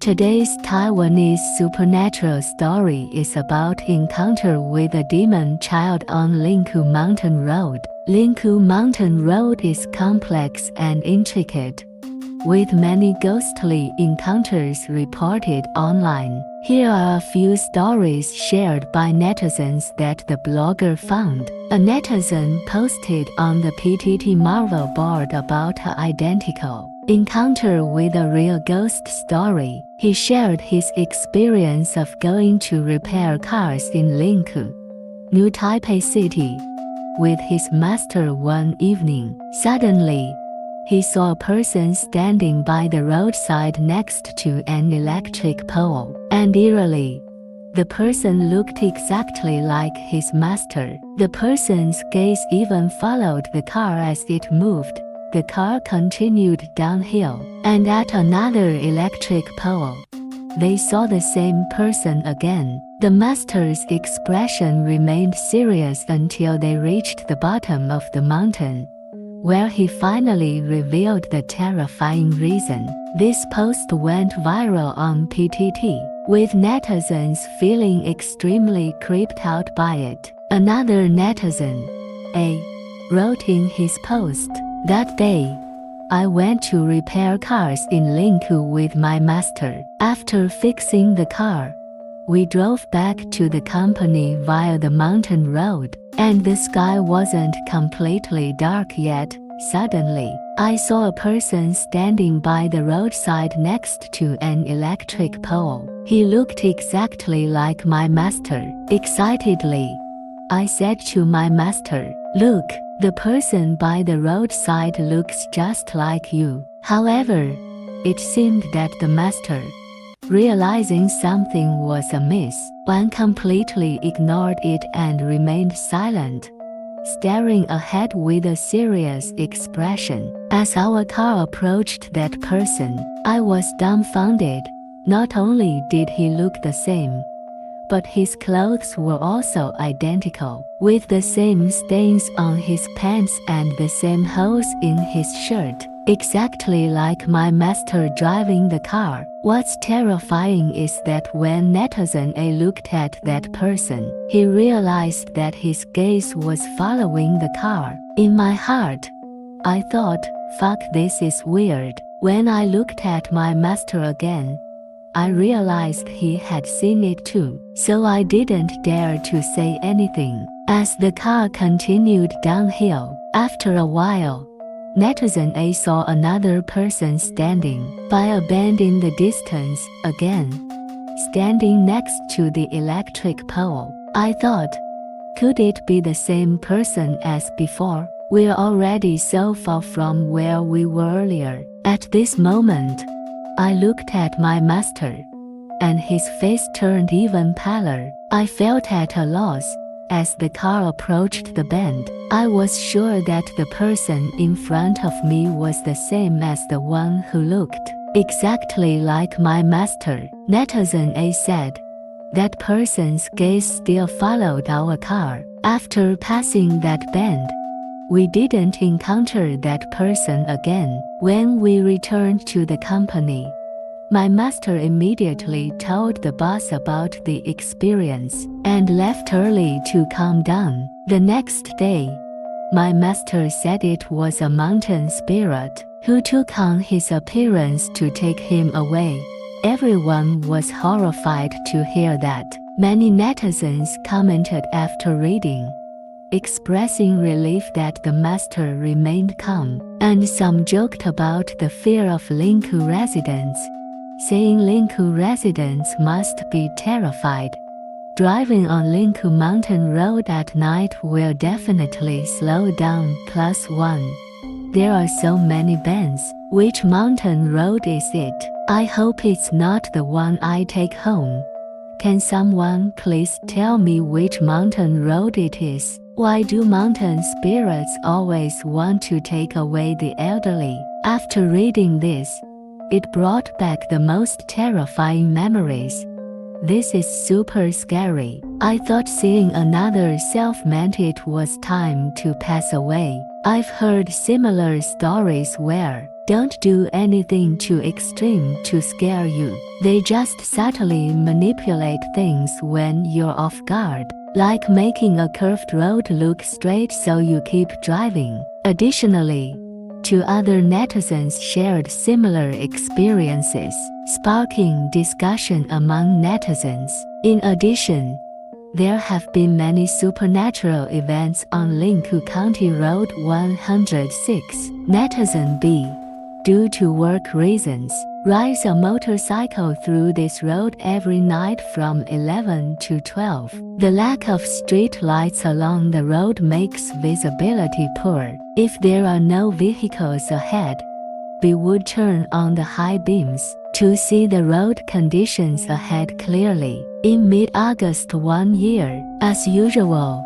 Today's Taiwanese supernatural story is about encounter with a demon child on Lin-kou Mountain Road. Lin-kou Mountain Road is complex and intricate, with many ghostly encounters reported online. Here are a few stories shared by netizens that the blogger found. A netizen posted on the PTT Marvel board about an identical encounter with a real ghost story. He shared his experience of going to repair cars in Lin-kou, New Taipei City, with his master one evening. Suddenly, he saw a person standing by the roadside next to an electric pole, and eerily, the person looked exactly like his master. The person's gaze even followed the car as it moved. The car continued downhill, and at another electric pole, they saw the same person again. The master's expression remained serious until they reached the bottom of the mountain, where he finally revealed the terrifying reason. This post went viral on PTT, with netizens feeling extremely creeped out by it. Another netizen, A, wrote in his post, "That day, I went to repair cars in Lin-kou with my master. After fixing the car, we drove back to the company via the mountain road, and the sky wasn't completely dark yet. Suddenly, I saw a person standing by the roadside next to an electric pole. He looked exactly like my master." Excitedly, I said to my master, "Look, the person by the roadside looks just like you." However, it seemed that the master, realizing something was amiss, one completely ignored it and remained silent, staring ahead with a serious expression. As our car approached that person, I was dumbfounded. Not only did he look the same, but his clothes were also identical, with the same stains on his pants and the same holes in his shirt, exactly like my master driving the car. What's terrifying is that when netizen A looked at that person, he realized that his gaze was following the car. In my heart, I thought, fuck, this is weird. When I looked at my master again, I realized he had seen it too, so I didn't dare to say anything. As the car continued downhill, after a while, netizen A saw another person standing by a bend in the distance, again, standing next to the electric pole. I thought, could it be the same person as before? We're already so far from where we were earlier. At this moment, I looked at my master, and his face turned even paler. I felt at a loss. As the car approached the bend, I was sure that the person in front of me was the same as the one who looked exactly like my master. Netizen A said, that person's gaze still followed our car. After passing that bend, we didn't encounter that person again. When we returned to the company, my master immediately told the boss about the experience and left early to calm down. The next day, my master said it was a mountain spirit who took on his appearance to take him away. Everyone was horrified to hear that. Many netizens commented after reading, expressing relief that the master remained calm, and some joked about the fear of Lin-kou residents, saying Lin-kou residents must be terrified. Driving on Lin-kou Mountain Road at night will definitely slow down. +1. There are so many bends. Which mountain road is it? I hope it's not the one I take home. Can someone please tell me which mountain road it is? Why do mountain spirits always want to take away the elderly? After reading this, it brought back the most terrifying memories. This is super scary. I thought seeing another self meant it was time to pass away. I've heard similar stories where don't do anything too extreme to scare you. They just subtly manipulate things when you're off guard, like making a curved road look straight so you keep driving. Additionally, two other netizens shared similar experiences, sparking discussion among netizens. In addition, there have been many supernatural events on Lin-kou County Road 106. Netizen B. Due to work reasons, rides a motorcycle through this road every night from 11 to 12. The lack of street lights along the road makes visibility poor. If there are no vehicles ahead, we would turn on the high beams to see the road conditions ahead clearly. In mid-August one year, as usual,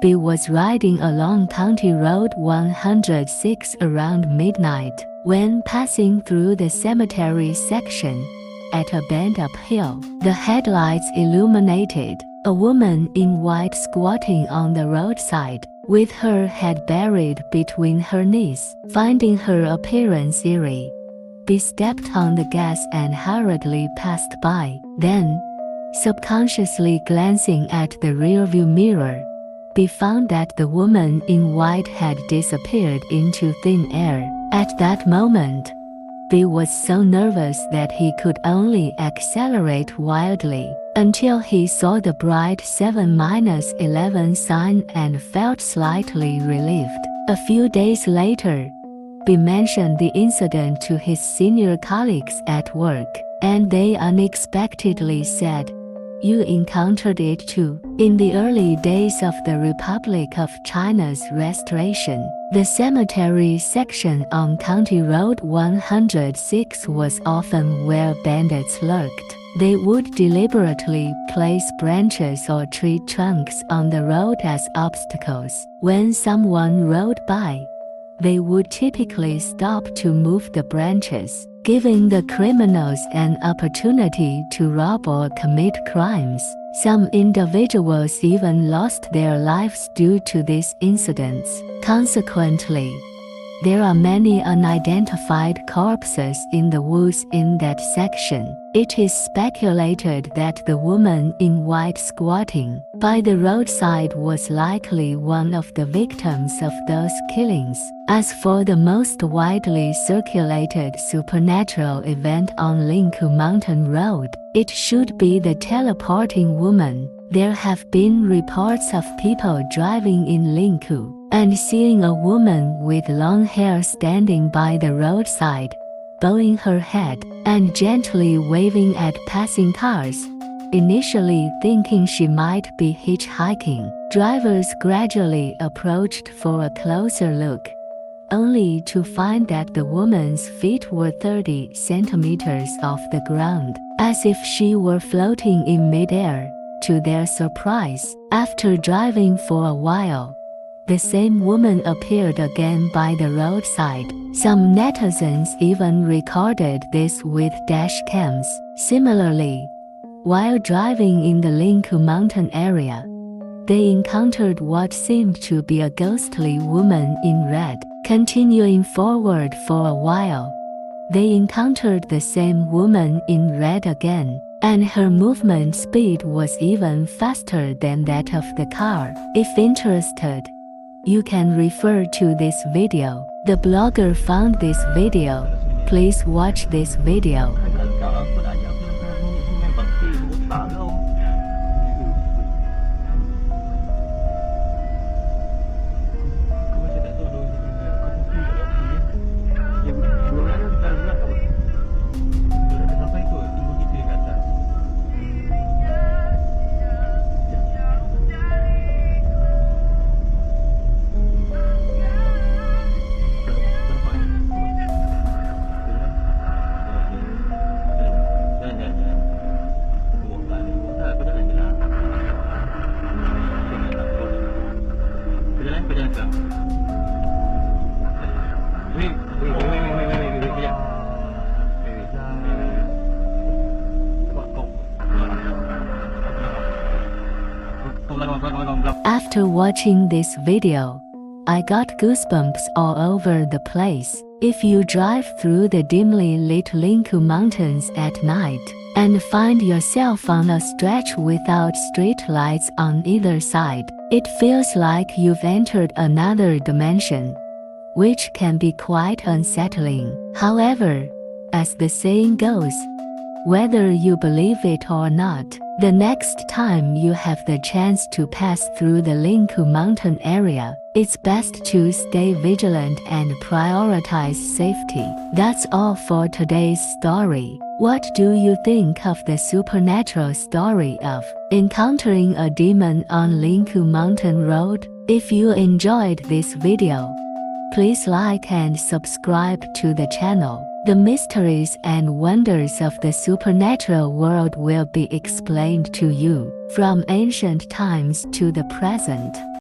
B was riding along County Road 106 around midnight. When passing through the cemetery section, at a bend uphill, the headlights illuminated a woman in white squatting on the roadside, with her head buried between her knees. Finding her appearance eerie, B stepped on the gas and hurriedly passed by. Then, subconsciously glancing at the rearview mirror, B found that the woman in white had disappeared into thin air. At that moment, B was so nervous that he could only accelerate wildly, until he saw the bright 7-11 sign and felt slightly relieved. A few days later, B mentioned the incident to his senior colleagues at work, and they unexpectedly said, "You encountered it too." In the early days of the Republic of China's restoration, the cemetery section on County Road 106 was often where bandits lurked. They would deliberately place branches or tree trunks on the road as obstacles. When someone rode by, they would typically stop to move the branches, giving the criminals an opportunity to rob or commit crimes. Some individuals even lost their lives due to these incidents. Consequently, there are many unidentified corpses in the woods in that section. It is speculated that the woman in white squatting by the roadside was likely one of the victims of those killings. As for the most widely circulated supernatural event on Lin-kou Mountain Road, it should be the teleporting woman. There have been reports of people driving in Lin-kou and seeing a woman with long hair standing by the roadside, bowing her head and gently waving at passing cars. Initially thinking she might be hitchhiking, drivers gradually approached for a closer look, only to find that the woman's feet were 30 centimeters off the ground, as if she were floating in midair. To their surprise, after driving for a while, the same woman appeared again by the roadside. Some netizens even recorded this with dash cams. Similarly, while driving in the Lin-kou mountain area, they encountered what seemed to be a ghostly woman in red. Continuing forward for a while, they encountered the same woman in red again, and her movement speed was even faster than that of the car. If interested, you can refer to this video. The blogger found this video. Please watch this video. After watching this video, I got goosebumps all over the place. If you drive through the dimly lit Lin-kou Mountains at night, and find yourself on a stretch without street lights on either side, it feels like you've entered another dimension, which can be quite unsettling. However, as the saying goes, whether you believe it or not, the next time you have the chance to pass through the Lin-kou mountain area, it's best to stay vigilant and prioritize safety. That's all for today's story. What do you think of the supernatural story of encountering a demon on Lin-kou Mountain Road? If you enjoyed this video, please like and subscribe to the channel. The mysteries and wonders of the supernatural world will be explained to you, from ancient times to the present.